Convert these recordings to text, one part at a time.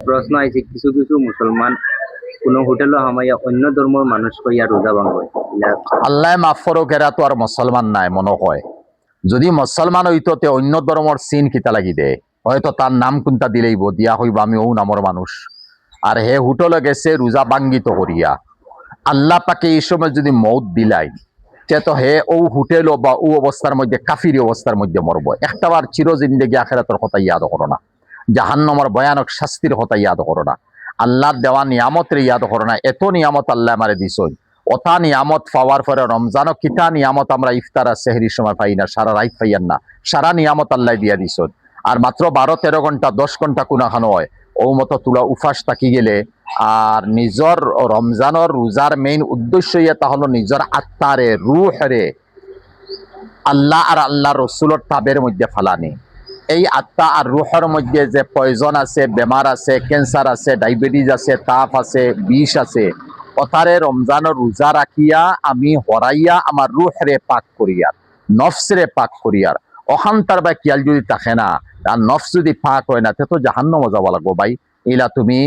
প্রশ্ন আছে, কিছু কিছু মুসলমান কোন হোটেল হামাইয়া অন্য ধর্মের মানুষ কইয়া রোজা ভাঙবে। আল্লাহ মাফ করুক, এরা তো আর মুসলমান নাই মনে হয়। যদি মুসলমান হইতো তে অন্য ধর্মর চিন কিতা লাগি দে, হয়তো তার নাম কোনটা দিলেইব, দিয়া হইব আমি ও নামর মানুষ। আর হে হোটেলে গেছে রোজা ভাঙ্গিত করিয়া। আল্লাহ পাকে এই সময় যদি মৌত দিলাই, তে তো হে ও হোটেল বা ও অবস্থার মধ্যে কাফিরি অবস্থার মধ্যে মরব। একটাবার চির জিন্দেগি আখেরাতের কথা ইয়াদ করো না, জাহান্নামের ভয়ানক শাস্তির কথা ইয়াদ করো না, আল্লাহর দেওয়া নিয়ামতের ইয়াদ করো না। এত নিয়ামত আল্লাহ আমারে দিছই, অথা নিয়ামত পাওয়ার পরে রমজানও কিতা নিয়ামত আমরা ইফতার আর সেহরির সময় পাই না, সারা রাত পাইয়ান না, সারা নিয়ামত আল্লাহ দিয়া দিছই। আর মাত্র 12-13 ঘন্টা 10 ঘন্টা কোনাখানো হয়, ও মতো তুলা উফাস থাকি গেলে। আর নিজর রমজানের রোজার মেইন উদ্দেশ্য ইয়া হলো নিজের আত্মারে রুহরে আল্লাহ আর আল্লাহ রসুলের তাবের মধ্যে ফালানি। এই আত্মা আর রুহের মধ্যে যে পয়জন আছে, বেমার আছে, ক্যান্সার আছে, ডায়াবেটিস আছে, তাপ আছে, বিষ আছে, অতারে রমজানের রোজা রাখিয়া আমি হরাইয়া আমার রুহরে পাক করিয়ার, নফসরে পাক করিয়ার। অহান্তার বা কিয়াল যদি থাকে না, আর নফস যদি পাক হয় না, তে তো জাহান্নামে যাব লাগবো ভাই। ইলা তুমি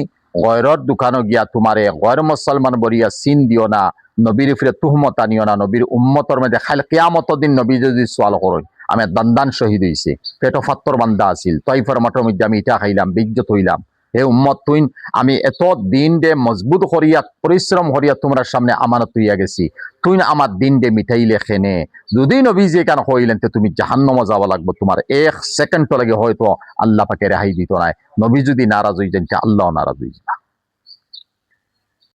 গয়রর দোকানে গিয়া তোমারে গয়র মুসলমান বলিয়া চিন দিও না, নবীর ফিরে তুহমত আনিও না। নবীর উম্মতর মধ্যে খাইল কিয়ামতর দিন নবী যদি সোয়াল করেন আমি দান শহীদ হয়েছি, পেটো ফাত্তর বান্দা আছিল, তইফার মাঠের মধ্যে আমি ইটা খাইলাম, বিজ্জত হইলাম। হে উম্মত তুইন আমি এত দিন দে মজবুত করিয়া পরিশ্রম করিয়া তোমরা সামনে আমানত হইয়া গেছি, তুইন আমার দিন দে মিঠাইলে খেনে। যদি নবী যে কেন হইলেন তুমি জাহান্নামে যাওয়া লাগবো, তোমার 1 সেকেন্ড লাগে হয়তো আল্লাহ পাকে রেহাই দিত নাই। নবী যদি নারাজ হয়ে যান, আল্লাহ নারাজ হয়ে যান।